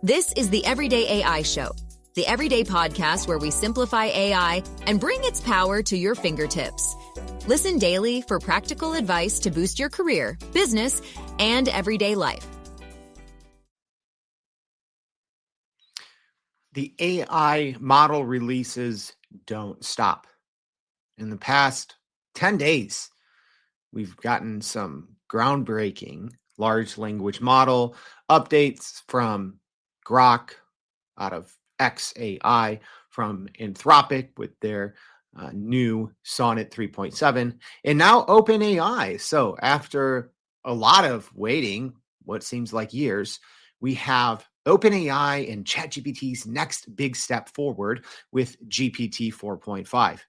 This is the Everyday AI Show, the everyday podcast where we simplify AI and bring its power to your fingertips. Listen daily for practical advice to boost your career, business, and everyday life. The AI model releases don't stop. In the past 10 days, we've gotten some groundbreaking large language model updates from Grok out of XAI, from Anthropic with their new Sonnet 3.7, and now OpenAI. So after a lot of waiting, what seems like years, we have OpenAI and ChatGPT's next big step forward with GPT-4.5.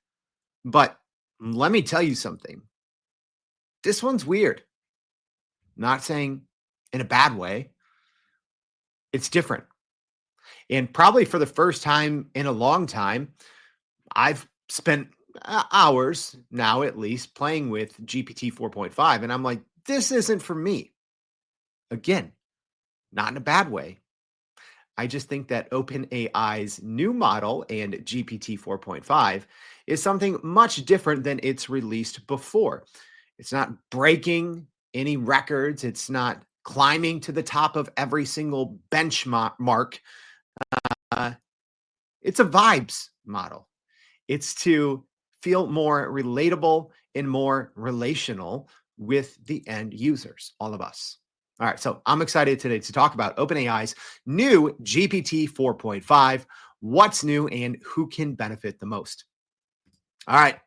But let me tell you something. This one's weird. Not saying in a bad way. It's different. And probably for the first time in a long time, I've spent hours now at least playing with GPT 4.5. And I'm like, this isn't for me. Again, not in a bad way. I just think that OpenAI's new model and GPT 4.5 is something much different than it's released before. It's not breaking any records. It's not climbing to the top of every single benchmark. It's a vibes model. It's to feel more relatable and more relational with the end users, all of us. All right, so I'm excited today to talk about OpenAI's new GPT 4.5, what's new and who can benefit the most. All right,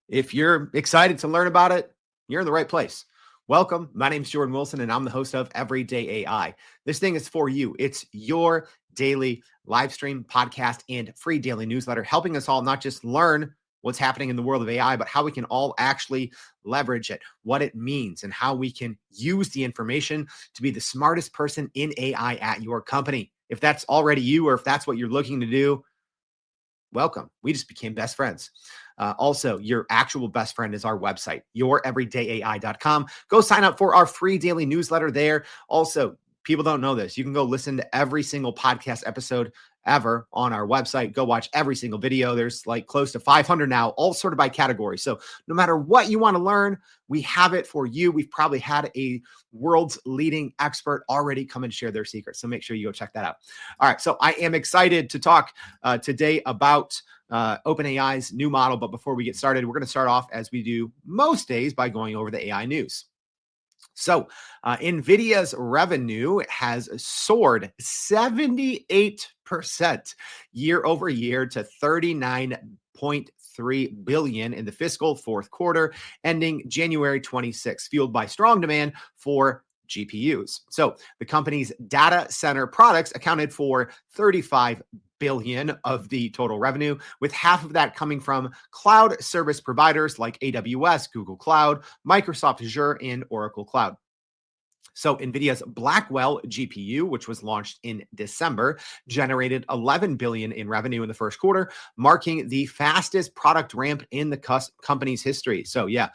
if you're excited to learn about it, you're in the right place. Welcome. My name is Jordan Wilson, and I'm the host of Everyday AI. This thing is for you. It's your daily live stream, podcast, and free daily newsletter, helping us all not just learn what's happening in the world of AI, but how we can all actually leverage it, what it means, and how we can use the information to be the smartest person in AI at your company. If that's already you, or if that's what you're looking to do, welcome. We just became best friends. Also, your actual best friend is our website, youreverydayai.com. Go sign up for our free daily newsletter there. Also, people don't know this. You can go listen to every single podcast episode ever on our website. Go watch every single video. There's like close to 500 now, all sorted by category. So no matter what you want to learn, we have it for you. We've probably had a world's leading expert already come and share their secrets. So make sure you go check that out. All right. So I am excited to talk today about OpenAI's new model. But before we get started, we're going to start off as we do most days by going over the AI news. So NVIDIA's revenue has soared 78% year over year to $39.3 billion in the fiscal fourth quarter, ending January 26, fueled by strong demand for GPUs. So the company's data center products accounted for $35 billion of the total revenue, with half of that coming from cloud service providers like AWS, Google Cloud, Microsoft Azure, and Oracle Cloud. So NVIDIA's Blackwell GPU, which was launched in December, generated $11 billion in revenue in the first quarter, marking the fastest product ramp in the company's history. So yeah,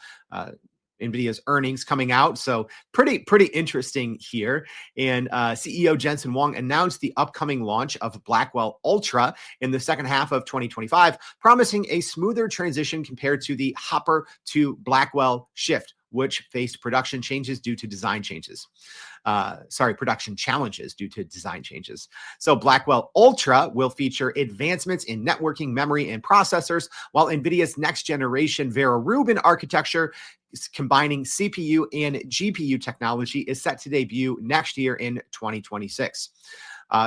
NVIDIA's earnings coming out. So pretty interesting here. And CEO Jensen Huang announced the upcoming launch of Blackwell Ultra in the second half of 2025, promising a smoother transition compared to the Hopper to Blackwell shift, which faced production challenges due to design changes. So Blackwell Ultra will feature advancements in networking, memory, and processors, while NVIDIA's next generation Vera Rubin architecture combining CPU and GPU technology is set to debut next year in 2026.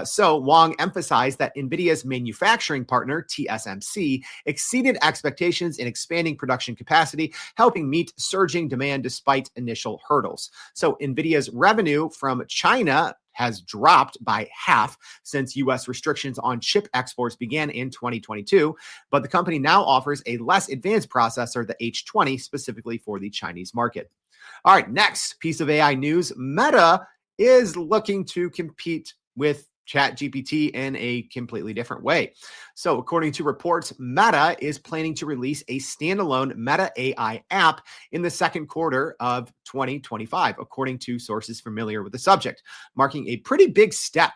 So Wang emphasized that NVIDIA's manufacturing partner, TSMC, exceeded expectations in expanding production capacity, helping meet surging demand despite initial hurdles. So NVIDIA's revenue from China has dropped by half since U.S. restrictions on chip exports began in 2022, but the company now offers a less advanced processor, the H20, specifically for the Chinese market. All right, next piece of AI news. Meta is looking to compete with ChatGPT in a completely different way. So according to reports, Meta is planning to release a standalone Meta AI app in the second quarter of 2025, according to sources familiar with the subject, marking a pretty big step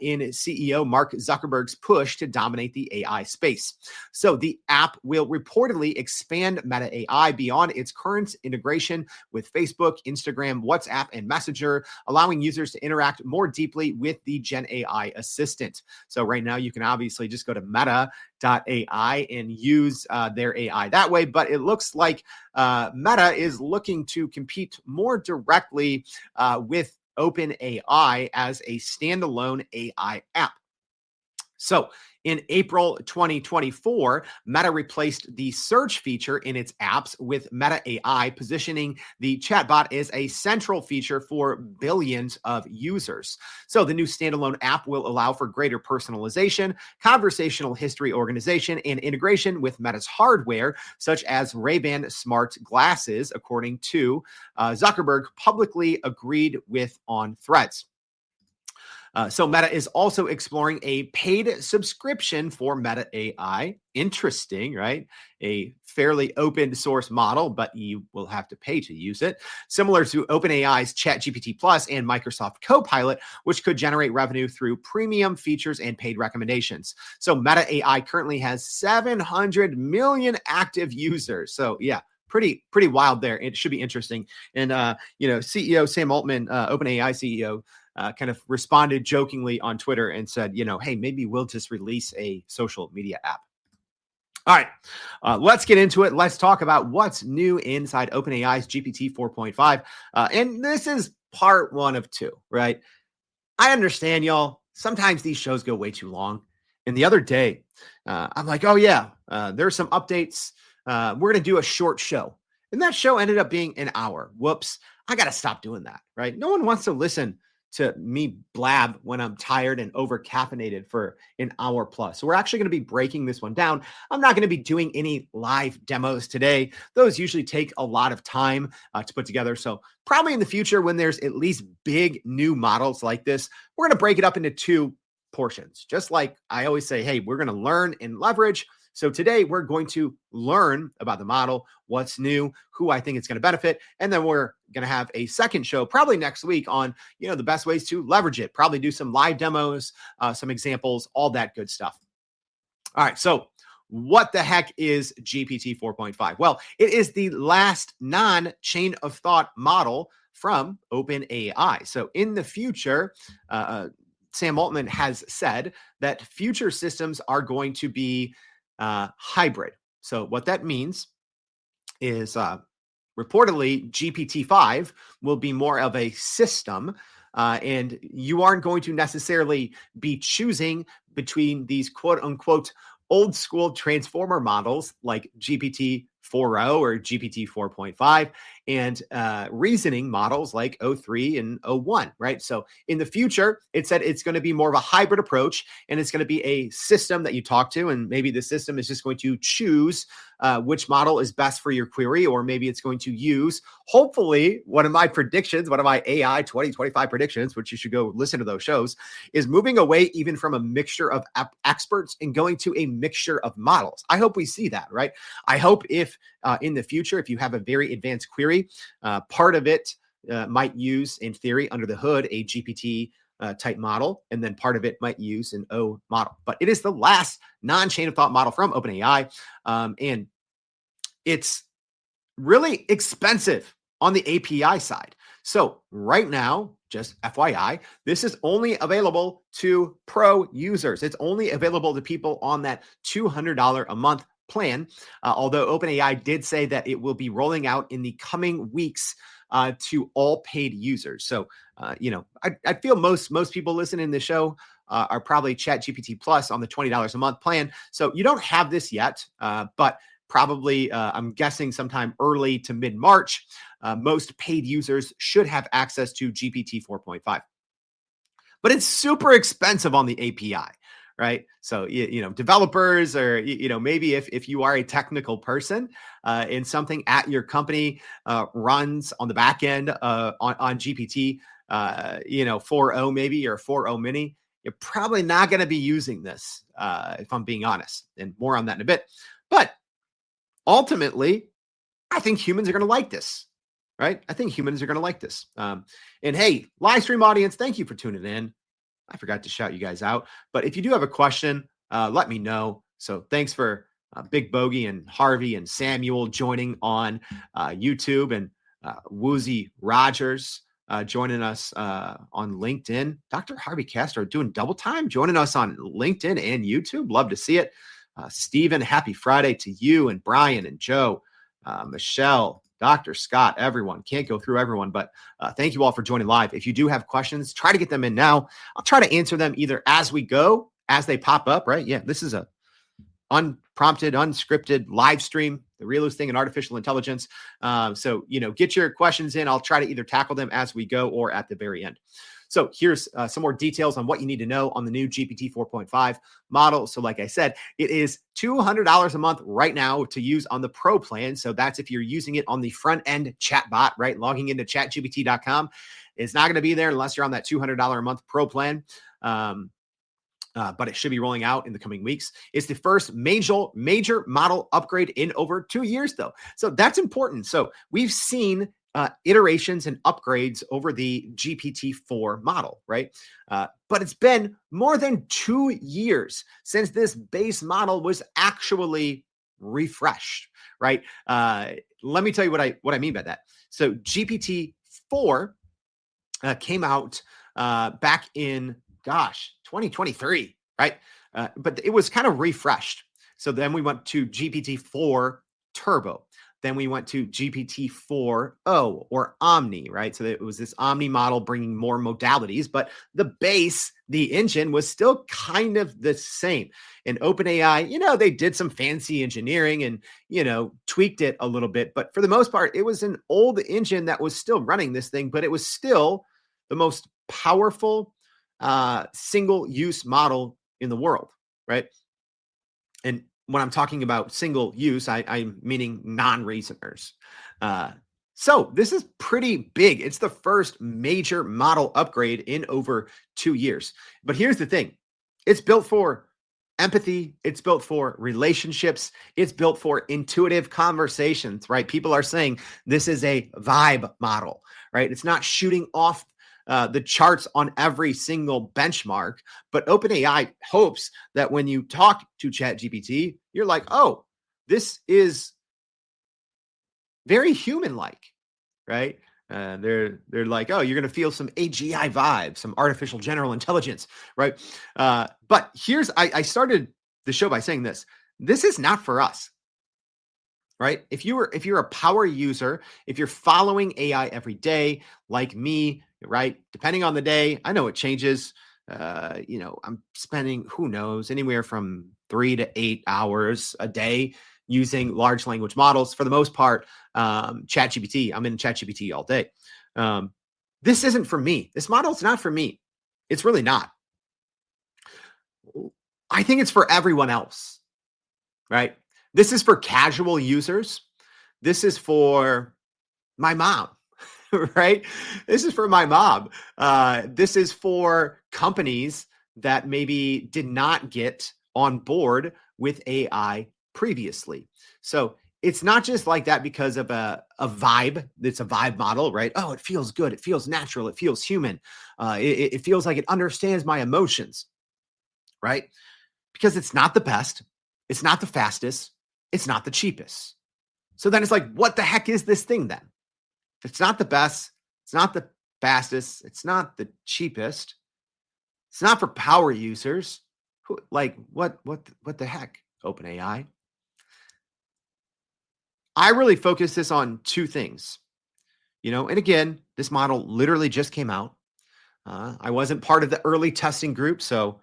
in CEO Mark Zuckerberg's push to dominate the AI space. So the app will reportedly expand Meta AI beyond its current integration with Facebook, Instagram, WhatsApp, and Messenger, allowing users to interact more deeply with the Gen AI assistant. So right now you can obviously just go to meta.ai and use their AI that way, but it looks like Meta is looking to compete more directly with OpenAI as a standalone AI app. So in April 2024, Meta replaced the search feature in its apps with Meta AI, positioning the chatbot as a central feature for billions of users. So the new standalone app will allow for greater personalization, conversational history organization, and integration with Meta's hardware, such as Ray-Ban smart glasses, according to Zuckerberg publicly agreed with on Threads. So Meta is also exploring a paid subscription for Meta AI. Interesting, right? A fairly open source model, but you will have to pay to use it. Similar to OpenAI's ChatGPT Plus and Microsoft Copilot, which could generate revenue through premium features and paid recommendations. So Meta AI currently has 700 million active users. So yeah, pretty wild there. It should be interesting. And CEO Sam Altman, OpenAI CEO, kind of responded jokingly on Twitter and said, hey, maybe we'll just release a social media app. All right, let's get into it. Let's talk about what's new inside OpenAI's GPT 4.5. And this is part 1 of 2, right? I understand, y'all. Sometimes these shows go way too long. And the other day, I'm like, oh, yeah, there's some updates. We're going to do a short show. And that show ended up being an hour. Whoops. I got to stop doing that, right? No one wants to listen to me blab when I'm tired and over caffeinated for an hour plus. So we're actually going to be breaking this one down. I'm not going to be doing any live demos today. Those usually take a lot of time to put together. So probably in the future, when there's at least big new models like this, we're going to break it up into 2 portions. Just like I always say, hey, we're going to learn and leverage. So today we're going to learn about the model, what's new, who I think it's going to benefit. And then we're going to have a second show probably next week on, the best ways to leverage it, probably do some live demos, some examples, all that good stuff. All right. So what the heck is GPT 4.5? Well, it is the last non-chain of thought model from OpenAI. So in the future, Sam Altman has said that future systems are going to be hybrid. So what that means is reportedly GPT-5 will be more of a system, and you aren't going to necessarily be choosing between these quote unquote old school transformer models like GPT-4.0 or GPT 4.5 and reasoning models like O3 and O1, right? So in the future, it said it's going to be more of a hybrid approach, and it's going to be a system that you talk to, and maybe the system is just going to choose which model is best for your query, or maybe it's going to use, hopefully, one of my AI 2025 predictions, which you should go listen to those shows, is moving away even from a mixture of experts and going to a mixture of models. I hope we see that, right? I hope if in the future, if you have a very advanced query, part of it might use, in theory, under the hood, a GPT type model, and then part of it might use an O model. But it is the last non-chain of thought model from OpenAI, and it's really expensive on the API side. So right now, just FYI, this is only available to pro users. It's only available to people on that $200 a month plan, although OpenAI did say that it will be rolling out in the coming weeks to all paid users. So, I feel most people listening to the show are probably ChatGPT Plus on the $20 a month plan. So you don't have this yet, but probably, I'm guessing sometime early to mid-March, most paid users should have access to GPT 4.5. But it's super expensive on the API. Right. So, developers, or, maybe if you are a technical person and something at your company runs on the back end on GPT, 4.0 maybe, or 4.0 mini, you're probably not going to be using this, if I'm being honest, and more on that in a bit. But ultimately, I think humans are going to like this. Right. I think humans are going to like this. And hey, live stream audience, thank you for tuning in. I forgot to shout you guys out. But if you do have a question, let me know. So thanks for Big Bogey and Harvey and Samuel joining on YouTube, and Woozy Rogers joining us on LinkedIn. Dr. Harvey Castro doing double time, joining us on LinkedIn and YouTube. Love to see it. Stephen, happy Friday to you, and Brian and Joe, Michelle, Dr. Scott, everyone. Can't go through everyone, but thank you all for joining live. If you do have questions, try to get them in now. I'll try to answer them either as we go, as they pop up, right? Yeah, this is a unprompted, unscripted live stream, the realest thing in artificial intelligence. So, get your questions in. I'll try to either tackle them as we go or at the very end. So here's some more details on what you need to know on the new GPT 4.5 model. So like I said, it is $200 a month right now to use on the Pro plan. So that's if you're using it on the front end chatbot, right? Logging into chatgpt.com. It's not going to be there unless you're on that $200 a month Pro plan. But it should be rolling out in the coming weeks. It's the first major model upgrade in over 2 years, though. So that's important. So we've seen iterations and upgrades over the GPT-4 model, right? But it's been more than 2 years since this base model was actually refreshed, right? Let me tell you what I mean by that. So GPT-4 came out back in 2023, right? But it was kind of refreshed. So then we went to GPT-4 Turbo. Then we went to GPT-4o or Omni, right? So it was this Omni model bringing more modalities, but the base, the engine was still kind of the same. And OpenAI, they did some fancy engineering and, tweaked it a little bit. But for the most part, it was an old engine that was still running this thing, but it was still the most powerful single-use model in the world, right? And when I'm talking about single use, I'm meaning non-reasoners. So this is pretty big. It's the first major model upgrade in over 2 years. But here's the thing. It's built for empathy. It's built for relationships. It's built for intuitive conversations, right? People are saying this is a vibe model, right? It's not shooting off the charts on every single benchmark, but OpenAI hopes that when you talk to ChatGPT, you're like, oh, this is very human-like, right? They're like, oh, you're going to feel some AGI vibes, some artificial general intelligence, right? But I started the show by saying this. This is not for us, right? If you're a power user, if you're following AI every day, like me, right? Depending on the day, I know it changes. I'm spending, who knows, anywhere from 3 to 8 hours a day using large language models. For the most part, ChatGPT, I'm in ChatGPT all day. This isn't for me. This model is not for me. It's really not. I think it's for everyone else, right? This is for casual users. This is for my mom. Right? This is for my mom. This is for companies that maybe did not get on board with AI previously. So it's not just like that because of a vibe. It's a vibe model, right? Oh, it feels good. It feels natural. It feels human. It feels like it understands my emotions, right? Because it's not the best. It's not the fastest. It's not the cheapest. So then it's like, what the heck is this thing then? If it's not the best, it's not the fastest, it's not the cheapest, it's not for power users. What the heck, OpenAI? I really focus this on two things, and again, this model literally just came out. I wasn't part of the early testing group, so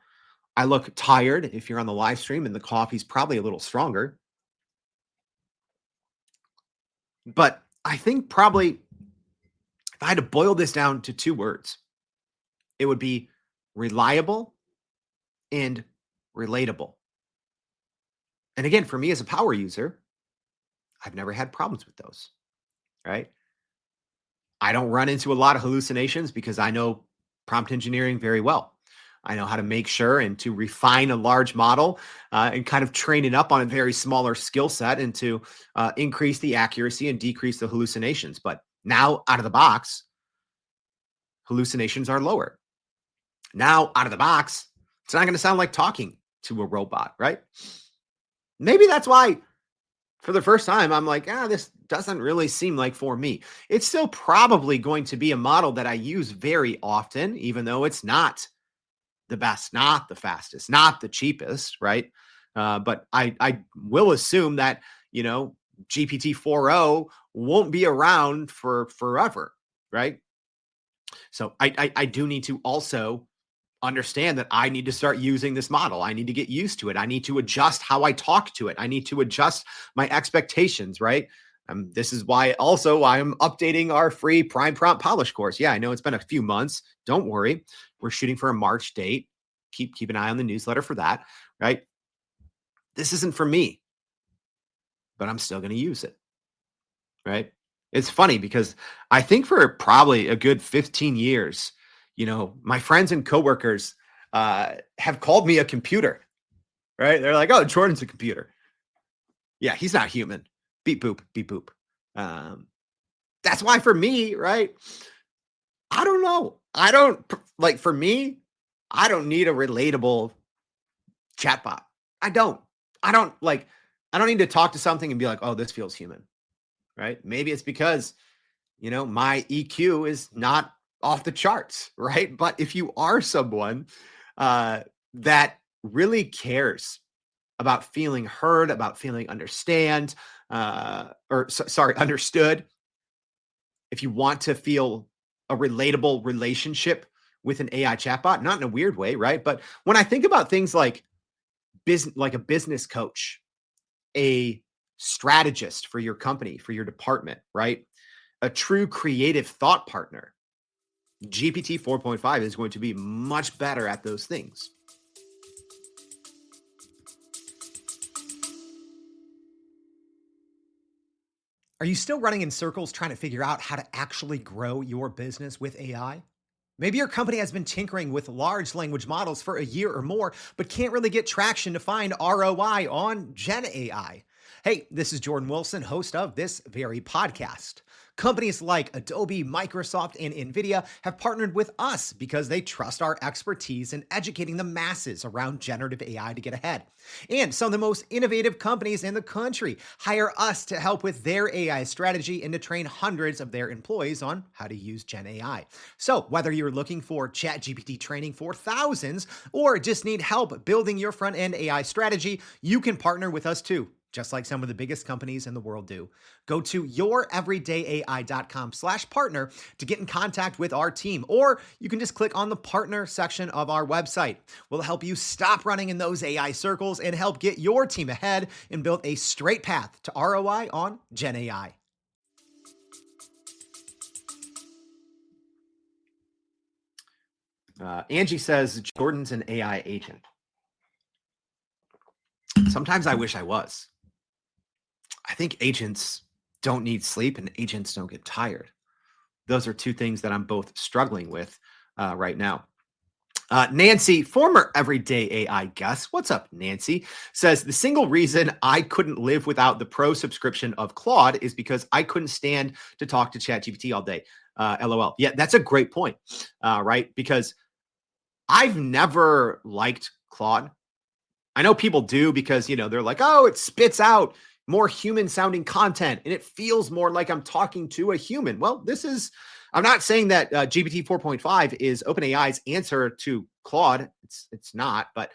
I look tired if you're on the live stream, and the coffee's probably a little stronger. But I think probably if I had to boil this down to 2 words, it would be reliable and relatable. And again, for me as a power user, I've never had problems with those, right? I don't run into a lot of hallucinations because I know prompt engineering very well. I know how to make sure and to refine a large model and kind of train it up on a very smaller skill set and to increase the accuracy and decrease the hallucinations. But now out of the box, hallucinations are lower. Now, out of the box, it's not going to sound like talking to a robot, right? Maybe that's why for the first time, I'm like, this doesn't really seem like for me. It's still probably going to be a model that I use very often, even though it's not the best, not the fastest, not the cheapest, right? But I will assume that, GPT-4.0 won't be around for forever, right? So I do need to also understand that I need to start using this model. I need to get used to it. I need to adjust how I talk to it. I need to adjust my expectations, right? This is why also I'm updating our free Prime Prompt Polish course. Yeah, I know it's been a few months. Don't worry. We're shooting for a March date. Keep an eye on the newsletter for that, right? This isn't for me, but I'm still going to use it, right? It's funny because I think for probably a good 15 years, my friends and coworkers have called me a computer, right? They're like, oh, Jordan's a computer. Yeah, he's not human. Beep, boop, beep, boop. That's why for me, right? I don't know. For me, I don't need a relatable chatbot. I don't need to talk to something and be like, oh, this feels human, right? Maybe it's because, my EQ is not off the charts, right? But if you are someone that really cares about feeling heard, about feeling understood, if you want to feel a relatable relationship with an AI chatbot, not in a weird way, right? But when I think about things like a business coach, a strategist for your company, for your department, right? A true creative thought partner, GPT 4.5 is going to be much better at those things. Are you still running in circles trying to figure out how to actually grow your business with AI? Maybe your company has been tinkering with large language models for a year or more, but can't really get traction to find ROI on Gen AI. Hey, this is Jordan Wilson, host of this very podcast. Companies like Adobe, Microsoft, and NVIDIA have partnered with us because they trust our expertise in educating the masses around generative AI to get ahead. And some of the most innovative companies in the country hire us to help with their AI strategy and to train hundreds of their employees on how to use Gen AI. So whether you're looking for ChatGPT training for thousands or just need help building your front-end AI strategy, you can partner with us too, just like some of the biggest companies in the world do. Go to youreverydayai.com/partner to get in contact with our team, or you can just click on the partner section of our website. We'll help you stop running in those AI circles and help get your team ahead and build a straight path to ROI on Gen AI. Angie says, Jordan's an AI agent. Sometimes I wish I was. I think agents don't need sleep and agents don't get tired. Those are two things that I'm both struggling with right now. Nancy, former Everyday AI guest, what's up, Nancy, says the single reason I couldn't live without the pro subscription of Claude is because I couldn't stand to talk to ChatGPT all day. LOL. Yeah, that's a great point, right? Because I've never liked Claude. I know people do because, they're like, oh, it spits out more human sounding content and it feels more like I'm talking to a human. Well, I'm not saying that GPT 4.5 is OpenAI's answer to Claude. It's not, but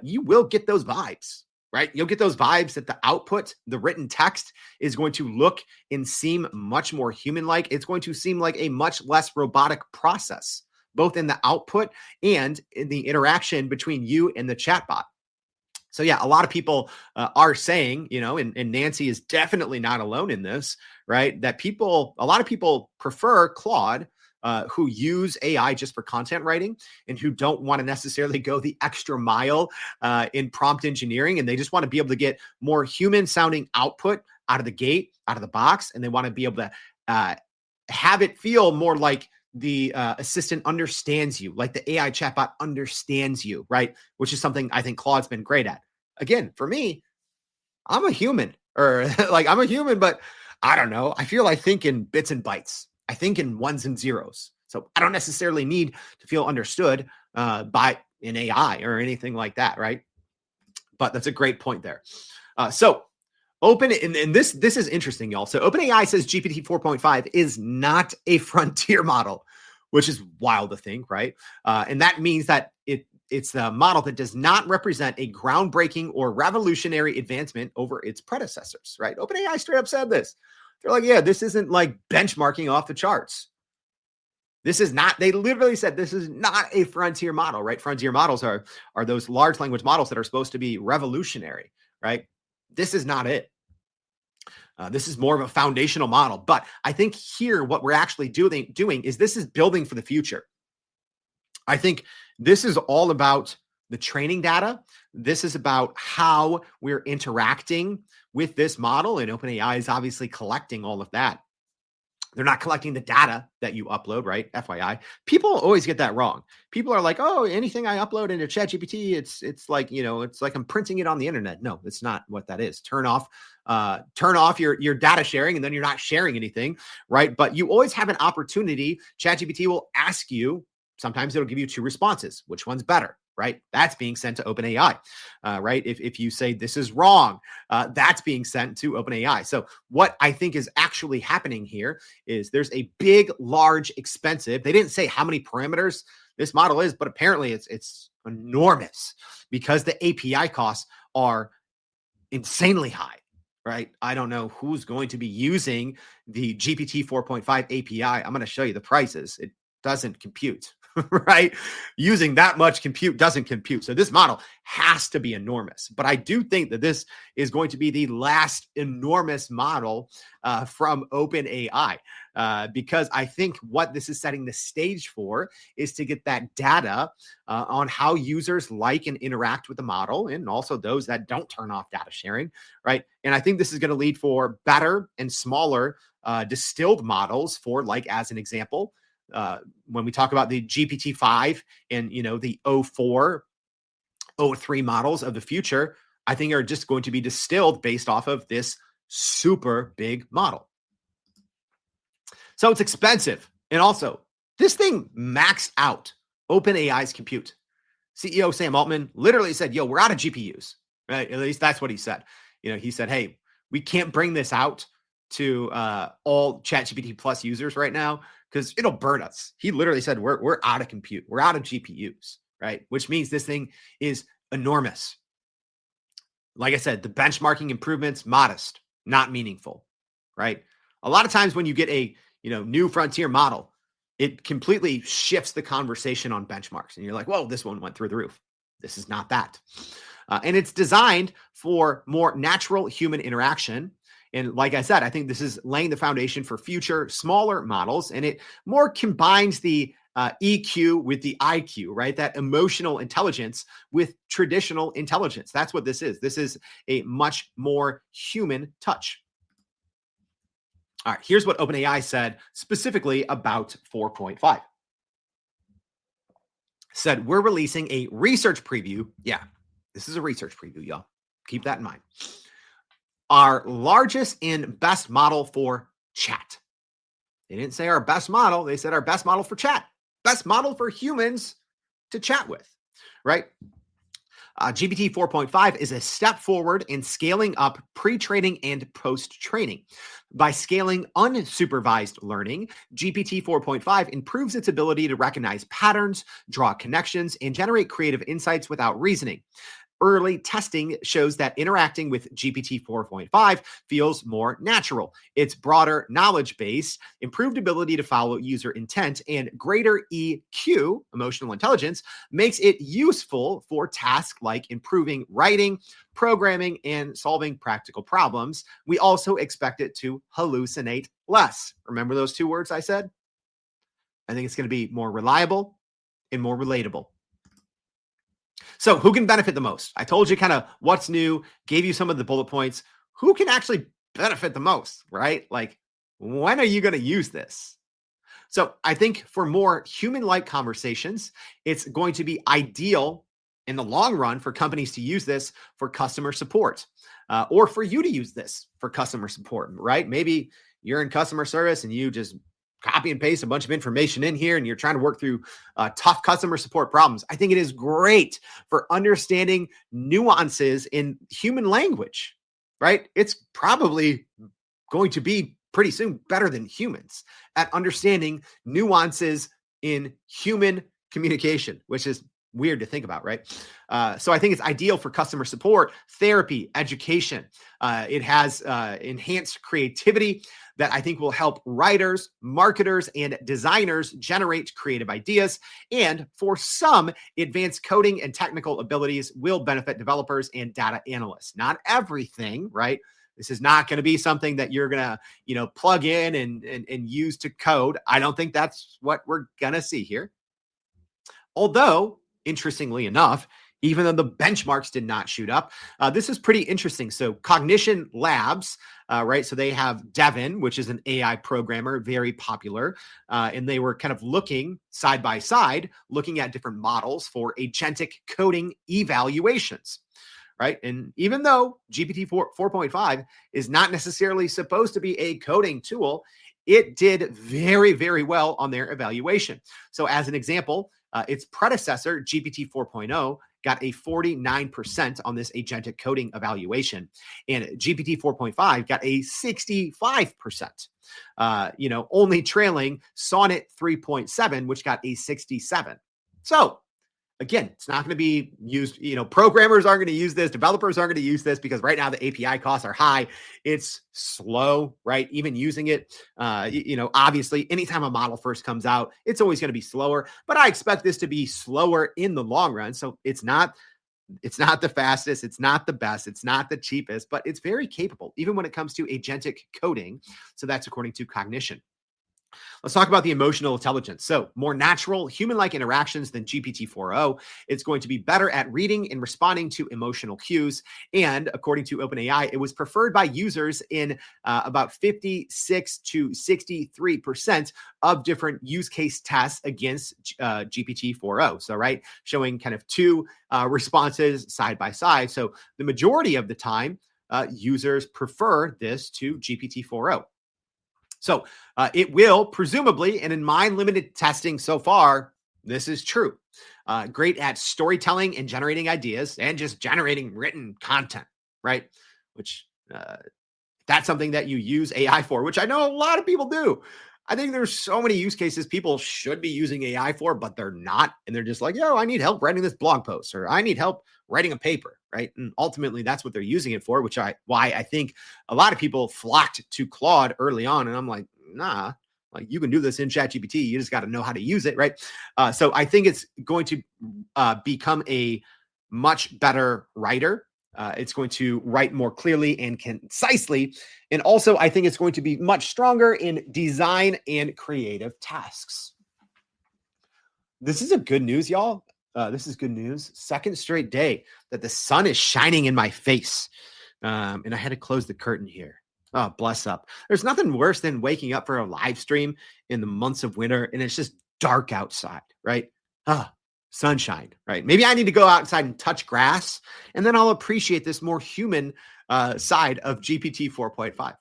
you will get those vibes, right? You'll get those vibes that the output, the written text is going to look and seem much more human-like. It's going to seem like a much less robotic process, both in the output and in the interaction between you and the chatbot. So yeah, a lot of people are saying, and Nancy is definitely not alone in this, right? That a lot of people prefer Claude, who use AI just for content writing and who don't want to necessarily go the extra mile in prompt engineering. And they just want to be able to get more human sounding output out of the gate, out of the box. And they want to be able to have it feel more like the assistant understands you, like the AI chatbot understands you, right? Which is something I think Claude's been great at. Again, for me, I'm a human, but I don't know. I think in bits and bytes. I think in ones and zeros. So I don't necessarily need to feel understood. by an AI or anything like that, right? But that's a great point there. So and this is interesting, y'all. So OpenAI says GPT 4.5 is not a frontier model, which is wild to think, right? And that means that it's the model that does not represent a groundbreaking or revolutionary advancement over its predecessors, right? OpenAI straight up said this. They're like, yeah, this isn't like benchmarking off the charts. This is not, they literally said this is not a frontier model, right? Frontier models are those large language models that are supposed to be revolutionary, right? This is not it. This is more of a foundational model. But I think here what we're actually doing is this is building for the future. I think this is all about the training data. This is about how we're interacting with this model. And OpenAI is obviously collecting all of that. They're not collecting the data that you upload, right? FYI. People always get that wrong. People are like, oh, anything I upload into ChatGPT, it's like, it's like I'm printing it on the internet. No, it's not what that is. Turn off your data sharing, and then you're not sharing anything, right? But you always have an opportunity. ChatGPT will ask you, sometimes it'll give you two responses. Which one's better? Right? That's being sent to OpenAI, right? If you say this is wrong, that's being sent to OpenAI. So what I think is actually happening here is there's a big, large, expensive, they didn't say how many parameters this model is, but apparently it's enormous because the API costs are insanely high, right? I don't know who's going to be using the GPT 4.5 API. I'm going to show you the prices. It doesn't compute. Right? Using that much compute doesn't compute. So this model has to be enormous. But I do think that this is going to be the last enormous model from OpenAI because I think what this is setting the stage for is to get that data on how users like and interact with the model, and also those that don't turn off data sharing, right? And I think this is going to lead for better and smaller distilled models for, like, as an example, when we talk about the GPT-5 and, the 04, 03 models of the future, I think are just going to be distilled based off of this super big model. So it's expensive. And also, this thing maxed out OpenAI's compute. CEO Sam Altman literally said, yo, we're out of GPUs, right? At least that's what he said. He said, hey, we can't bring this out to all ChatGPT Plus users right now because it'll burn us. He literally said, we're out of compute. We're out of GPUs, right? Which means this thing is enormous. Like I said, the benchmarking improvements, modest, not meaningful, right? A lot of times when you get a new frontier model, it completely shifts the conversation on benchmarks. And you're like, whoa, this one went through the roof. This is not that. And it's designed for more natural human interaction. And like I said, I think this is laying the foundation for future smaller models, and it more combines the EQ with the IQ, right? That emotional intelligence with traditional intelligence. That's what this is. This is a much more human touch. All right, here's what OpenAI said specifically about 4.5. Said, we're releasing a research preview. Yeah, this is a research preview, y'all. Keep that in mind. Our largest and best model for chat. They didn't say our best model. They said our best model for chat. Best model for humans to chat with, right? GPT 4.5 is a step forward in scaling up pre-training and post-training. By scaling unsupervised learning, GPT 4.5 improves its ability to recognize patterns, draw connections, and generate creative insights without reasoning. Early testing shows that interacting with GPT 4.5 feels more natural. Its broader knowledge base, improved ability to follow user intent, and greater EQ, emotional intelligence, makes it useful for tasks like improving writing, programming, and solving practical problems. We also expect it to hallucinate less. Remember those two words I said? I think it's going to be more reliable and more relatable. So who can benefit the most? I told you kind of what's new, gave you some of the bullet points. Who can actually benefit the most, right? Like, when are you going to use this? So I think for more human-like conversations, it's going to be ideal in the long run for companies to use this for customer support, or for you to use this for customer support, right? Maybe you're in customer service and you just copy and paste a bunch of information in here and you're trying to work through tough customer support problems. I think it is great for understanding nuances in human language, right? It's probably going to be pretty soon better than humans at understanding nuances in human communication, which is weird to think about, right? So I think it's ideal for customer support, therapy, education. It has enhanced creativity that I think will help writers, marketers, and designers generate creative ideas. And for some, advanced coding and technical abilities will benefit developers and data analysts. Not everything, right? This is not going to be something that you're going to, plug in and use to code. I don't think that's what we're going to see here. Although, interestingly enough, even though the benchmarks did not shoot up, this is pretty interesting. So Cognition Labs, right? So they have Devin, which is an AI programmer, very popular. And they were kind of looking side by side, looking at different models for agentic coding evaluations. Right. And even though GPT-4.5 is not necessarily supposed to be a coding tool, it did very, very well on their evaluation. So as an example, its predecessor, GPT-4.0, got a 49% on this agentic coding evaluation. And GPT-4.5 got a 65%, only trailing Sonnet 3.7, which got a 67. So again, it's not going to be used, programmers aren't going to use this, developers aren't going to use this because right now the API costs are high. It's slow, right? Even using it, obviously anytime a model first comes out, it's always going to be slower, but I expect this to be slower in the long run. So it's not the fastest, it's not the best, it's not the cheapest, but it's very capable, even when it comes to agentic coding. So that's according to Cognition. Let's talk about the emotional intelligence. So more natural, human-like interactions than GPT-4o. It's going to be better at reading and responding to emotional cues. And according to OpenAI, it was preferred by users in about 56 to 63% of different use case tests against GPT-4o. So, right, showing kind of two responses side by side. So the majority of the time, users prefer this to GPT-4o. So it will presumably, and in my limited testing so far, this is true. Great at storytelling and generating ideas and just generating written content, right? Which that's something that you use AI for, which I know a lot of people do. I think there's so many use cases people should be using AI for, but they're not. And they're just like, yo, I need help writing this blog post, or I need help writing a paper, right? And ultimately that's what they're using it for, why I think a lot of people flocked to Claude early on. And I'm like, nah, like you can do this in ChatGPT. You just got to know how to use it, right? So I think it's going to become a much better writer. It's going to write more clearly and concisely. And also, I think it's going to be much stronger in design and creative tasks. This is a good news, y'all. This is good news. Second straight day that the sun is shining in my face. And I had to close the curtain here. Oh, bless up. There's nothing worse than waking up for a live stream in the months of winter and it's just dark outside, right? Sunshine, right? Maybe I need to go outside and touch grass, and then I'll appreciate this more human side of GPT 4.5. All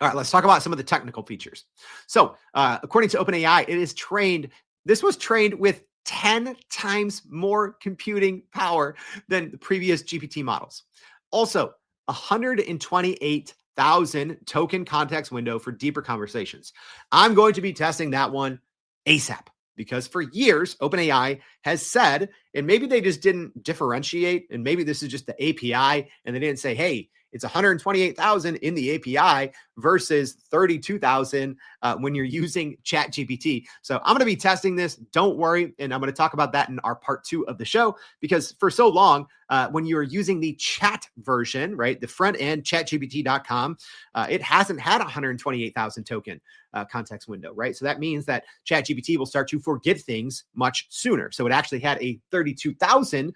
right, let's talk about some of the technical features. So according to OpenAI, this was trained with 10 times more computing power than the previous GPT models. Also, 128,000 token context window for deeper conversations. I'm going to be testing that one ASAP. Because for years, OpenAI has said, and maybe they just didn't differentiate, and maybe this is just the API, and they didn't say, hey, it's 128,000 in the API versus 32,000 when you're using ChatGPT. So I'm going to be testing this. Don't worry. And I'm going to talk about that in our part 2 of the show, because for so long, when you were using the chat version, right, the front end, chatgpt.com, it hasn't had 128,000 token context window, right? So that means that ChatGPT will start to forget things much sooner. So it actually had a 32,000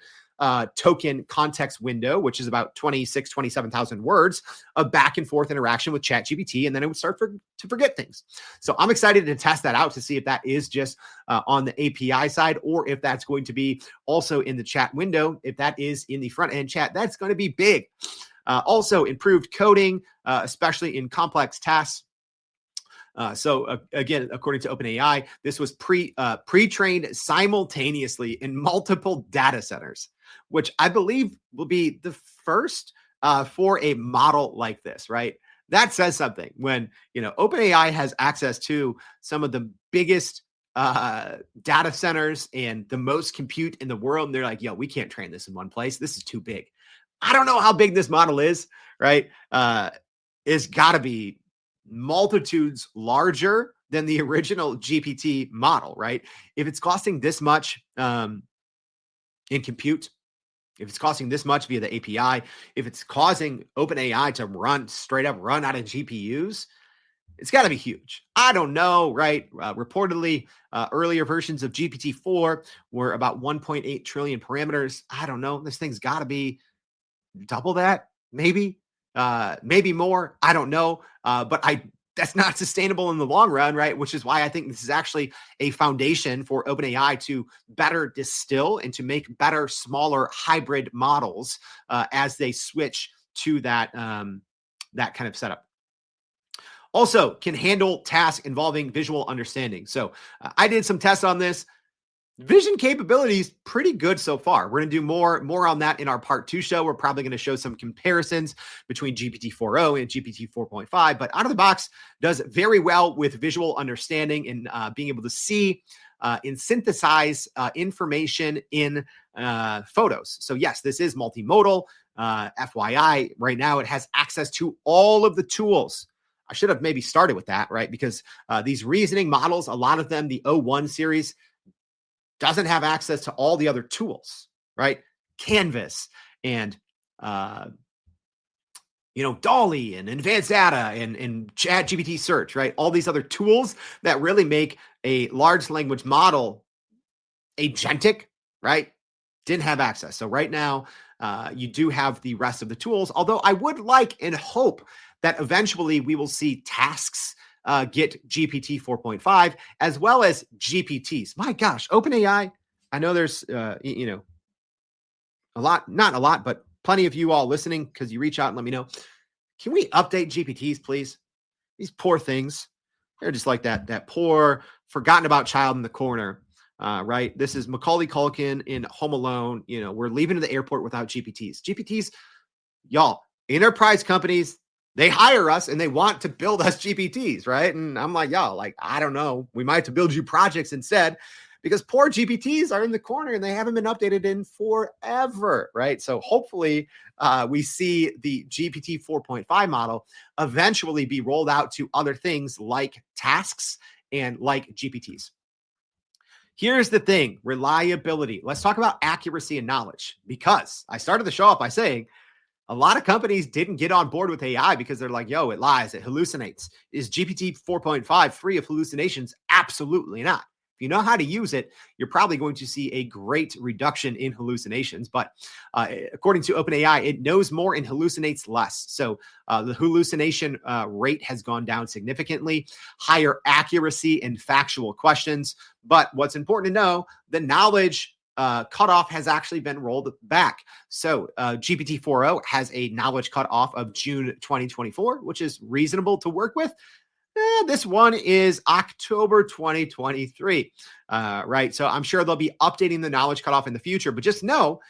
token context window, which is about 27,000 words of back and forth interaction with ChatGPT, and then it would start to forget things. So I'm excited to test that out to see if that is just on the API side, or if that's going to be also in the chat window. If that is in the front end chat, that's going to be big. Also improved coding, especially in complex tasks. Again, according to OpenAI, this was pre-trained simultaneously in multiple data centers, which I believe will be the first for a model like this, right? That says something when, OpenAI has access to some of the biggest data centers and the most compute in the world. And they're like, yo, we can't train this in one place. This is too big. I don't know how big this model is, right? It's got to be multitudes larger than the original GPT model, right? If it's costing this much in compute, if it's costing this much via the API, if it's causing OpenAI to straight up run out of GPUs, it's got to be huge. I don't know, right? Reportedly, earlier versions of GPT-4 were about 1.8 trillion parameters. I don't know. This thing's got to be double that, maybe more. I don't know. But that's not sustainable in the long run, right? Which is why I think this is actually a foundation for OpenAI to better distill and to make better, smaller hybrid models as they switch to that kind of setup. Also, can handle tasks involving visual understanding. So I did some tests on this. Vision capabilities pretty good so far. We're going to do more on that in our part 2 show. We're probably going to show some comparisons between GPT-4.0 and GPT-4.5, but out of the box does very well with visual understanding and being able to see and synthesize information in photos. So yes, this is multimodal. FYI, right now it has access to all of the tools. I should have maybe started with that, right? Because these reasoning models, a lot of them, the O1 series, doesn't have access to all the other tools, right? Canvas and, DALL-E and advanced data and ChatGPT search, right? All these other tools that really make a large language model agentic, right? Didn't have access. So right now, you do have the rest of the tools, although I would like and hope that eventually we will see tasks get GPT 4.5 as well as GPTs. My gosh, OpenAI, I know there's, a lot, not a lot, but plenty of you all listening because you reach out and let me know. Can we update GPTs, please? These poor things. They're just like that poor, forgotten about child in the corner, right? This is Macaulay Culkin in Home Alone. We're leaving the airport without GPTs. GPTs, y'all, enterprise companies, they hire us and they want to build us GPTs, right? And I'm like, y'all, I don't know. We might have to build you projects instead because poor GPTs are in the corner and they haven't been updated in forever, right? So hopefully we see the GPT 4.5 model eventually be rolled out to other things like tasks and like GPTs. Here's the thing, reliability. Let's talk about accuracy and knowledge, because I started the show off by saying a lot of companies didn't get on board with AI because they're like, yo, it lies, it hallucinates. Is GPT 4.5 free of hallucinations? Absolutely not. If you know how to use it, you're probably going to see a great reduction in hallucinations. But according to OpenAI, it knows more and hallucinates less. So the hallucination rate has gone down significantly, higher accuracy in factual questions. But what's important to know, the knowledge cutoff has actually been rolled back. So GPT 4.0 has a knowledge cutoff of June 2024, which is reasonable to work with. This one is October 2023, right? So I'm sure they'll be updating the knowledge cutoff in the future, but just know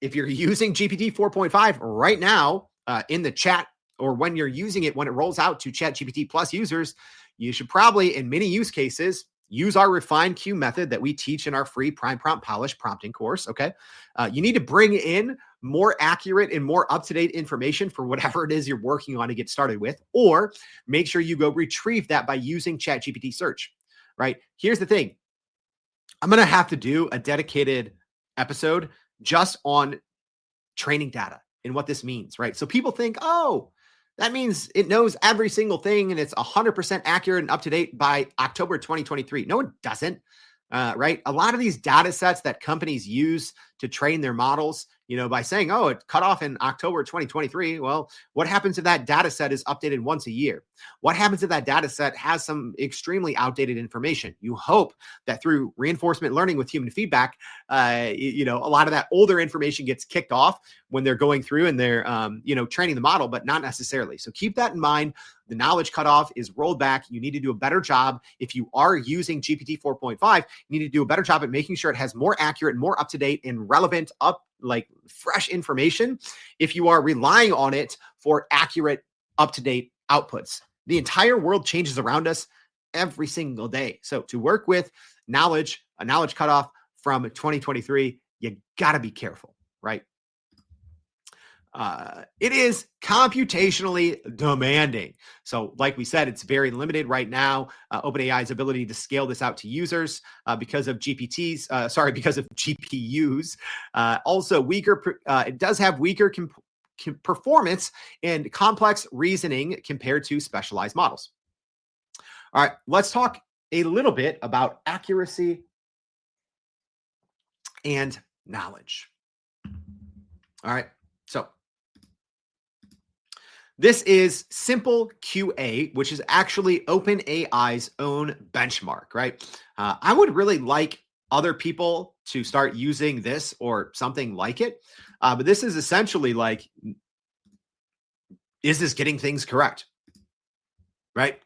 if you're using GPT 4.5 right now in the chat, or when you're using it, when it rolls out to ChatGPT Plus users, you should probably, in many use cases, use our refined Q method that we teach in our free Prime Prompt Polish prompting course, okay? You need to bring in more accurate and more up-to-date information for whatever it is you're working on to get started with, or make sure you go retrieve that by using ChatGPT search, right? Here's the thing. I'm going to have to do a dedicated episode just on training data and what this means, right? So people think, oh, that means it knows every single thing and it's 100% accurate and up to date by October 2023. No, it doesn't, right? A lot of these data sets that companies use to train their models, by saying, oh, it cut off in October 2023. Well, what happens if that data set is updated once a year? What happens if that data set has some extremely outdated information? You hope that through reinforcement learning with human feedback, a lot of that older information gets kicked off when they're going through and they're, training the model, but not necessarily. So keep that in mind. The knowledge cutoff is rolled back. You need to do a better job. If you are using GPT 4.5, you need to do a better job at making sure it has more accurate, more up-to-date and relevant, fresh information if you are relying on it for accurate, up-to-date outputs. The entire world changes around us every single day. So to work with a knowledge cutoff from 2023, you got to be careful, right? It is computationally demanding. So like we said, it's very limited right now. OpenAI's ability to scale this out to users because of GPUs. Also weaker, it does have weaker performance and complex reasoning compared to specialized models. All right, let's talk a little bit about accuracy and knowledge. All right, so this is Simple QA, which is actually OpenAI's own benchmark, right? I would really like other people to start using this or something like it. But this is essentially like, is this getting things correct? Right?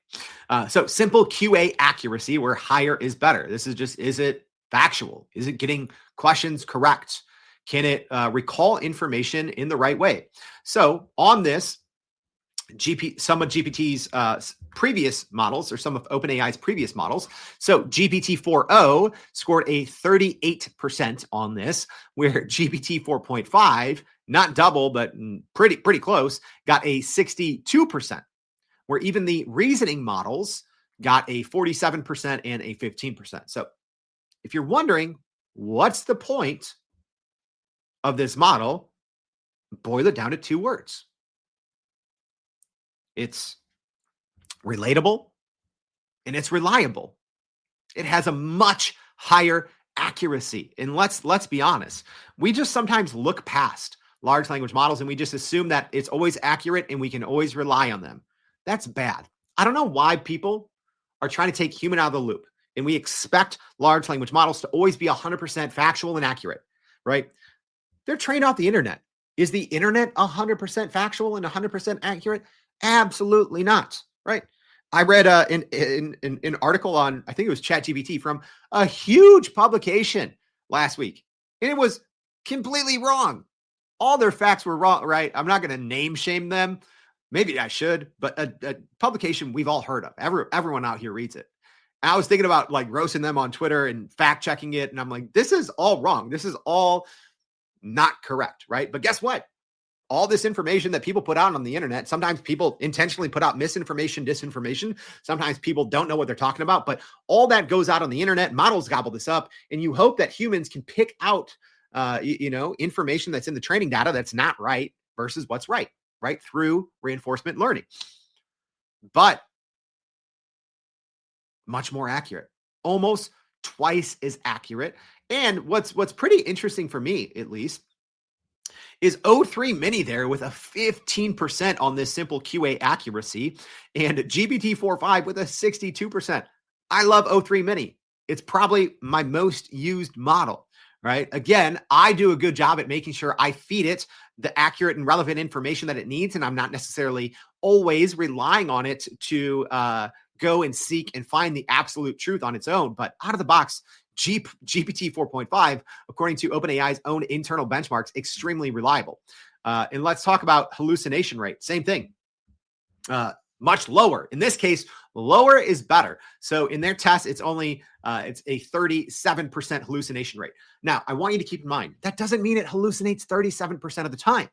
So simple QA accuracy, where higher is better. This is just, is it factual? Is it getting questions correct? Can it recall information in the right way? So on this, some of GPT's previous models, or some of OpenAI's previous models. So GPT-4.0 scored a 38% on this, where GPT 4.5, not double, but pretty close, got a 62%, where even the reasoning models got a 47% and a 15%. So if you're wondering, what's the point of this model? Boil it down to 2 words. It's relatable and it's reliable. It has a much higher accuracy. And let's be honest, we just sometimes look past large language models and we just assume that it's always accurate and we can always rely on them. That's bad. I don't know why people are trying to take human out of the loop and we expect large language models to always be 100% factual and accurate, right? They're trained off the internet. Is the internet 100% factual and 100% accurate? Absolutely not, right? I read an article on, I think it was ChatGPT, from a huge publication last week, and it was completely wrong. All their facts were wrong, right? I'm not going to name shame them. Maybe I should, but a publication we've all heard of. Everyone out here reads it. And I was thinking about like roasting them on Twitter and fact checking it, and I'm like, this is all wrong. This is all not correct, right? But guess what? All this information that people put out on the internet, sometimes people intentionally put out misinformation, disinformation. Sometimes people don't know what they're talking about, but all that goes out on the internet. Models gobble this up, and you hope that humans can pick out, information that's in the training data that's not right versus what's right through reinforcement learning. But much more accurate, almost twice as accurate. And what's pretty interesting for me, at least, is O3 Mini there with a 15% on this simple QA accuracy, and GPT 4.5 with a 62%. I love O3 Mini. It's probably my most used model, right? Again, I do a good job at making sure I feed it the accurate and relevant information that it needs, and I'm not necessarily always relying on it to go and seek and find the absolute truth on its own. But out of the box, GPT 4.5, according to OpenAI's own internal benchmarks, extremely reliable. And let's talk about hallucination rate. Same thing. Much lower. In this case, lower is better. So in their test, it's only it's a 37% hallucination rate. Now, I want you to keep in mind, that doesn't mean it hallucinates 37% of the time.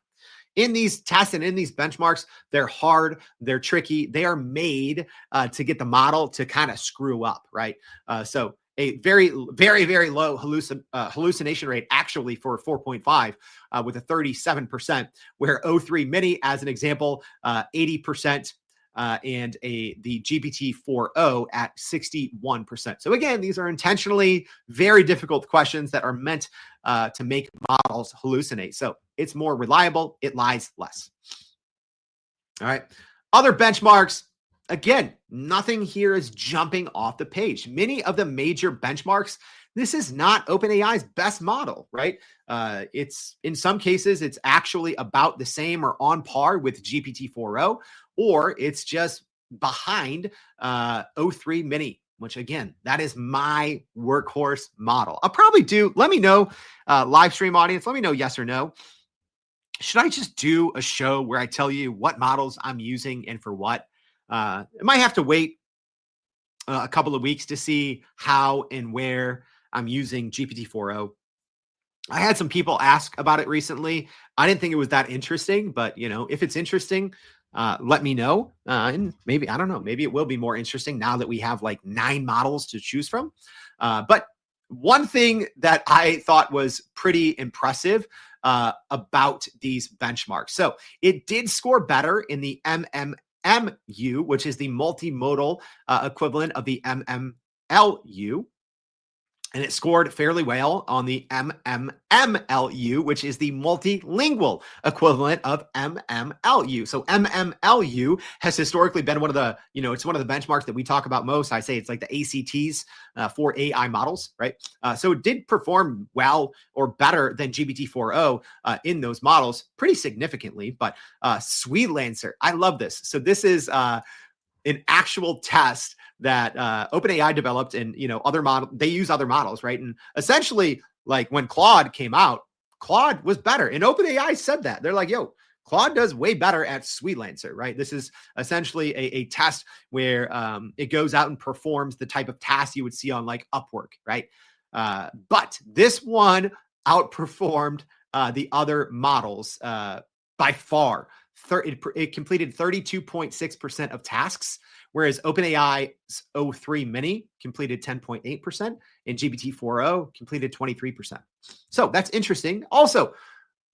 In these tests and in these benchmarks, they're hard, they're tricky, they are made to get the model to kind of screw up, right? So a very, very, very low hallucination rate actually for 4.5 with a 37%, where O3 Mini, as an example, 80%, and the GPT 4.0 at 61%. So again, these are intentionally very difficult questions that are meant to make models hallucinate. So it's more reliable, it lies less. All right. Other benchmarks. Again, nothing here is jumping off the page. Many of the major benchmarks, this is not OpenAI's best model, right? It's in some cases, it's actually about the same or on par with GPT 4.0, or it's just behind O3 Mini, which again, that is my workhorse model. I'll probably do, let me know, live stream audience, let me know yes or no. Should I just do a show where I tell you what models I'm using and for what? I might have to wait a couple of weeks to see how and where I'm using GPT-4.0. I had some people ask about it recently. I didn't think it was that interesting, but if it's interesting, let me know. And maybe, I don't know, maybe it will be more interesting now that we have like 9 models to choose from. But one thing that I thought was pretty impressive about these benchmarks. So it did score better in the MMMU, which is the multimodal equivalent of the MMLU. And it scored fairly well on the MMMLU, which is the multilingual equivalent of MMLU. So MMLU has historically been one of the, it's one of the benchmarks that we talk about most. I say it's like the ACTs for AI models, right? So it did perform well or better than GPT-4.0 in those models pretty significantly. But Sweetlancer, I love this. So this is an actual test that OpenAI developed, and other model, they use other models, right? And essentially, like when Claude came out, Claude was better, and OpenAI said that. They're like, yo, Claude does way better at Sweetlancer, right? This is essentially a test where it goes out and performs the type of tasks you would see on like Upwork, right? But this one outperformed the other models by far. It completed 32.6% of tasks, whereas OpenAI's O3 Mini completed 10.8% and GPT-4.0 completed 23%. So that's interesting. Also,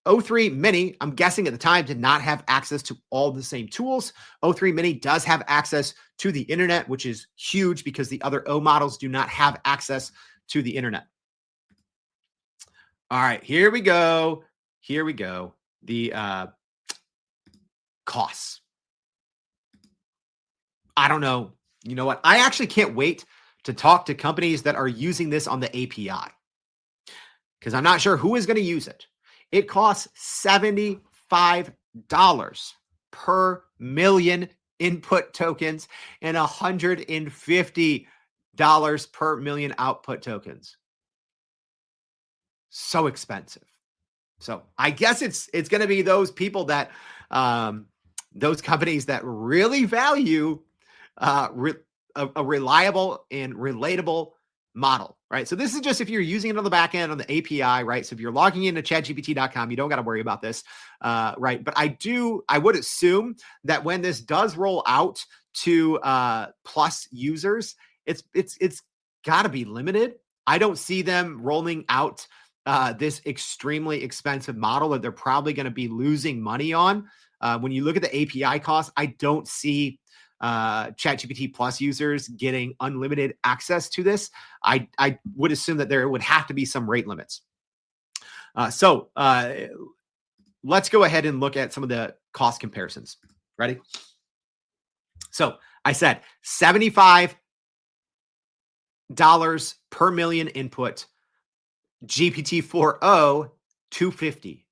O3 Mini, I'm guessing at the time, did not have access to all the same tools. O3 Mini does have access to the internet, which is huge because the other O models do not have access to the internet. All right, here we go. Here we go. The costs. I don't know. You know what? I actually can't wait to talk to companies that are using this on the API because I'm not sure who is going to use it. It costs $75 per million input tokens and $150 per million output tokens. So expensive. So I guess it's going to be those people that those companies that really value a reliable and relatable model, right? So this is just if you're using it on the back end on the API, right? So if you're logging into chatgpt.com, you don't got to worry about this, right? But I would assume that when this does roll out to plus users, it's got to be limited. I don't see them rolling out this extremely expensive model that they're probably going to be losing money on. When you look at the API costs, I don't see ChatGPT Plus users getting unlimited access to this. I would assume that there would have to be some rate limits. So let's go ahead and look at some of the cost comparisons. Ready? So I said $75 per million input. GPT-4.0, $2.50.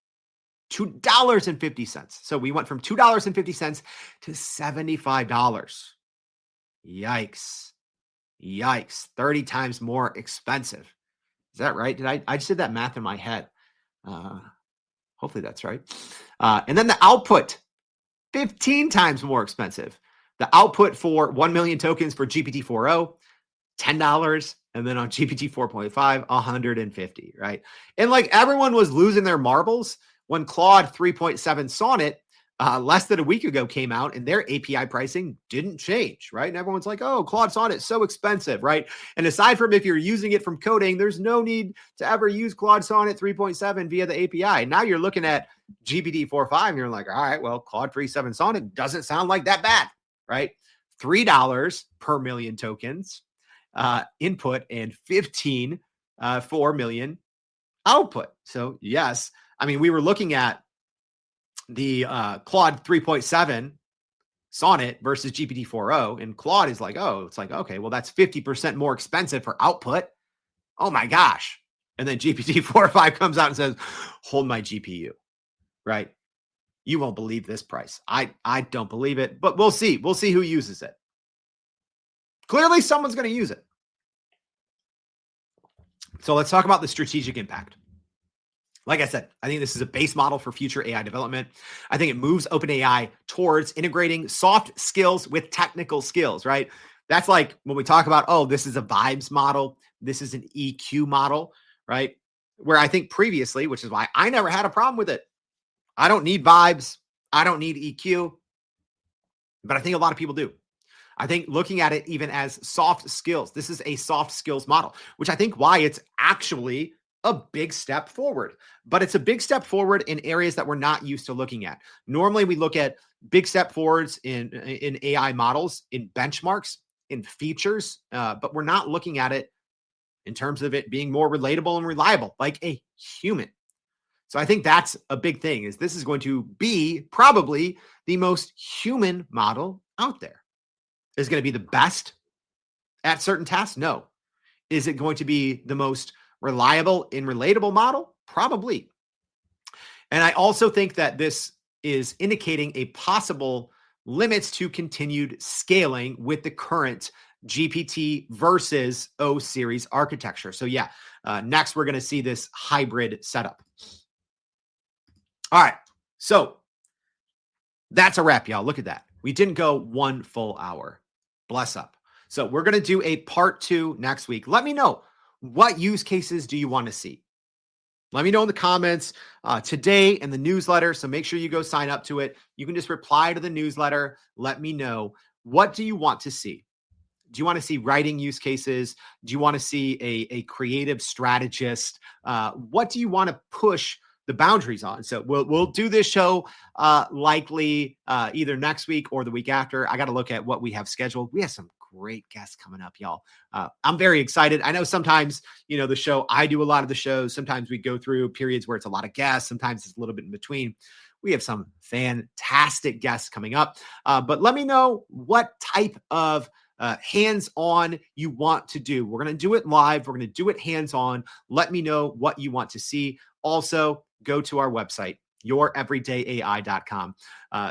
$2.50. So we went from $2.50 to $75. Yikes. 30 times more expensive. Is that right? I just did that math in my head. Hopefully that's right. And then the output, 15 times more expensive. The output for 1 million tokens for GPT-4.0, $10. And then on GPT 4.5, $150, right? And like everyone was losing their marbles when Claude 3.7 Sonnet less than a week ago came out and their API pricing didn't change, right? And everyone's like, oh, Claude Sonnet's so expensive, right? And aside from if you're using it from coding, there's no need to ever use Claude Sonnet 3.7 via the API. Now you're looking at GPT 4.5 and you're like, all right, well, Claude 3.7 Sonnet doesn't sound like that bad, right? $3 per million tokens. Input and 15 4 million output. So yes, I mean, we were looking at the Claude 3.7 Sonnet versus GPT 4.0, and Claude is like, oh, it's like, okay, well, that's 50% more expensive for output. Oh my gosh. And then GPT 4.5 comes out and says, hold my GPU, right? You won't believe this price. I don't believe it, but we'll see. We'll see who uses it. Clearly, someone's going to use it. So let's talk about the strategic impact. Like I said, I think this is a base model for future AI development. I think it moves OpenAI towards integrating soft skills with technical skills, right? That's like when we talk about, oh, this is a vibes model. This is an EQ model, right? Where I think previously, which is why I never had a problem with it. I don't need vibes. I don't need EQ. But I think a lot of people do. I think looking at it even as soft skills, this is a soft skills model, which I think why it's actually a big step forward. But it's a big step forward in areas that we're not used to looking at. Normally, we look at big step forwards in AI models, in benchmarks, in features, but we're not looking at it in terms of it being more relatable and reliable, like a human. So I think that's a big thing, is this is going to be probably the most human model out there. Is it going to be the best at certain tasks? No. Is it going to be the most reliable and relatable model? Probably. And I also think that this is indicating a possible limits to continued scaling with the current GPT versus O series architecture. So yeah, next we're going to see this hybrid setup. All right, so that's a wrap, y'all. Look at that. We didn't go 1 full hour. Bless up. So we're going to do a part 2 next week. Let me know, what use cases do you want to see? Let me know in the comments today in the newsletter. So make sure you go sign up to it. You can just reply to the newsletter. Let me know, what do you want to see? Do you want to see writing use cases? Do you want to see a creative strategist? What do you want to push the boundaries on? So we'll do this show likely either next week or the week after. I got to look at what we have scheduled. We have some great guests coming up, y'all. I'm very excited. I know sometimes, the show, I do a lot of the shows. Sometimes we go through periods where it's a lot of guests. Sometimes it's a little bit in between. We have some fantastic guests coming up. But let me know what type of hands-on you want to do. We're going to do it live. We're going to do it hands-on. Let me know what you want to see. Also, go to our website, youreverydayai.com.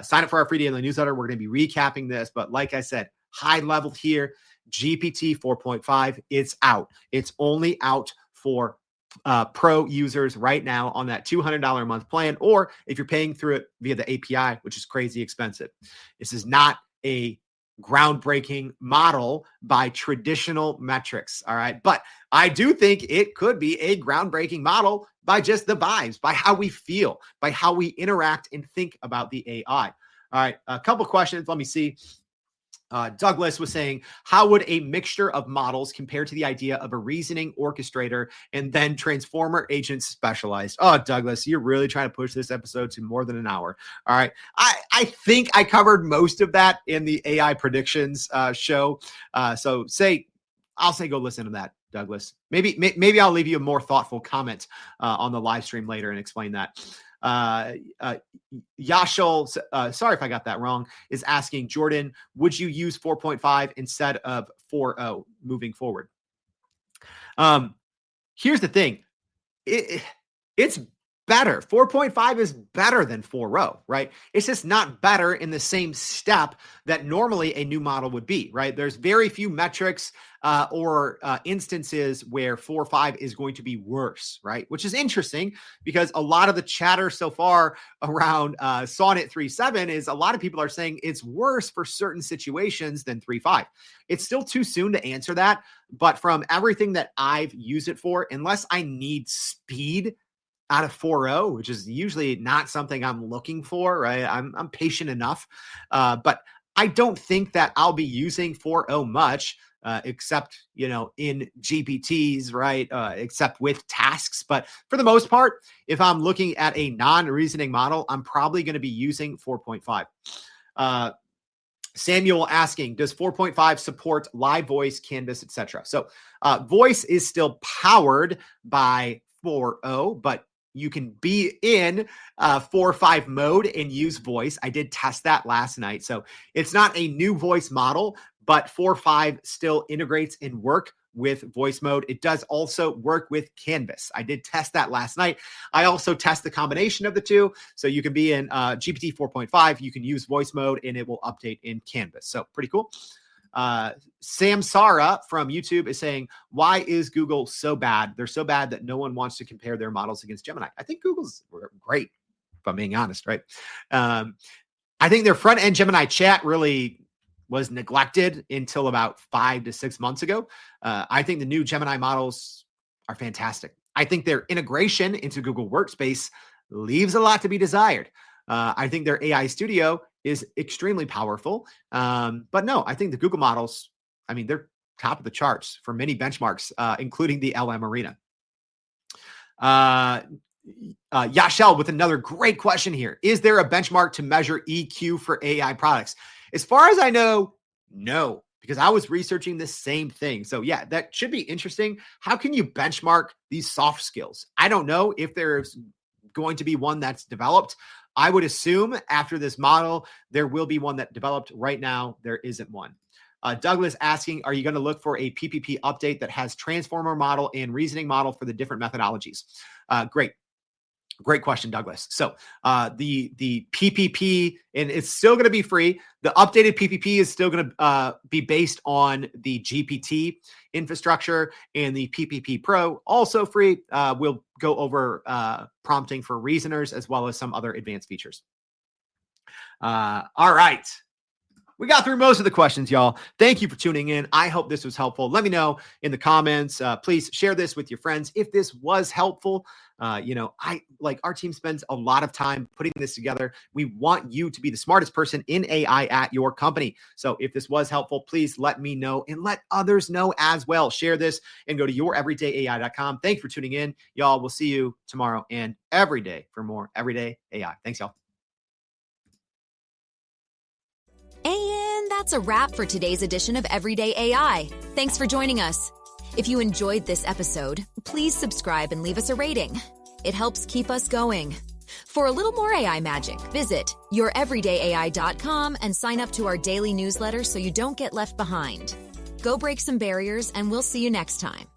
Sign up for our free daily newsletter. We're going to be recapping this. But like I said, high level here, GPT 4.5, it's out. It's only out for pro users right now on that $200 a month plan, or if you're paying through it via the API, which is crazy expensive. This is not a groundbreaking model by traditional metrics. All right. But I do think it could be a groundbreaking model by just the vibes, by how we feel, by how we interact and think about the AI. All right. A couple questions. Let me see. Douglas was saying, how would a mixture of models compare to the idea of a reasoning orchestrator and then transformer agents specialized? Oh, Douglas, you're really trying to push this episode to more than an hour. All right. I think I covered most of that in the AI predictions show. So I'll say go listen to that, Douglas. Maybe I'll leave you a more thoughtful comment on the live stream later and explain that. Yashol, sorry if I got that wrong, is asking, Jordan, would you use 4.5 instead of 4.0 moving forward? Here's the thing. It's better. 4.5 is better than 4.0, right? It's just not better in the same step that normally a new model would be, right? There's very few metrics or instances where 4.5 is going to be worse, right? Which is interesting because a lot of the chatter so far around Sonnet 3.7 is a lot of people are saying it's worse for certain situations than 3.5. It's still too soon to answer that, but from everything that I've used it for, unless I need speed out of 4.0, which is usually not something I'm looking for, right? I'm patient enough, but I don't think that I'll be using 4.0 much, except, in GPTs, right? Except with tasks. But for the most part, if I'm looking at a non-reasoning model, I'm probably going to be using 4.5. Samuel asking, does 4.5 support live voice, Canvas, etc.? So voice is still powered by 4.0, but you can be in 4.5 mode and use voice. I did test that last night. So it's not a new voice model, but 4.5 still integrates and work with voice mode. It does also work with Canvas. I did test that last night. I also test the combination of the two. So you can be in GPT 4.5, you can use voice mode, and it will update in Canvas. So pretty cool. Samsara from YouTube is saying, why is Google so bad? They're so bad that no one wants to compare their models against Gemini. I think Google's great, if I'm being honest, right? I think their front end Gemini chat really was neglected until about 5 to 6 months ago. I think the new Gemini models are fantastic. I think their integration into Google Workspace leaves a lot to be desired. I think their AI Studio is extremely powerful. But no, I think the Google models, I mean, they're top of the charts for many benchmarks, including the LM Arena. Yashel with another great question here. Is there a benchmark to measure EQ for AI products? As far as I know, no, because I was researching the same thing. So yeah, that should be interesting. How can you benchmark these soft skills? I don't know if there's going to be one that's developed. I would assume after this model, there will be one that developed. Right now, there isn't one. Douglas asking, are you going to look for a PPP update that has transformer model and reasoning model for the different methodologies? Great question, Douglas. So the PPP, and it's still going to be free. The updated PPP is still going to be based on the GPT infrastructure, and the PPP Pro, also free. We'll go over prompting for reasoners as well as some other advanced features. All right. We got through most of the questions, y'all. Thank you for tuning in. I hope this was helpful. Let me know in the comments. Please share this with your friends if this was helpful. Our team spends a lot of time putting this together. We want you to be the smartest person in AI at your company. So if this was helpful, please let me know and let others know as well. Share this and go to youreverydayai.com. Thanks for tuning in, y'all. We'll see you tomorrow and every day for more Everyday AI. Thanks, y'all. And that's a wrap for today's edition of Everyday AI. Thanks for joining us. If you enjoyed this episode, please subscribe and leave us a rating. It helps keep us going. For a little more AI magic, visit youreverydayai.com and sign up to our daily newsletter so you don't get left behind. Go break some barriers, and we'll see you next time.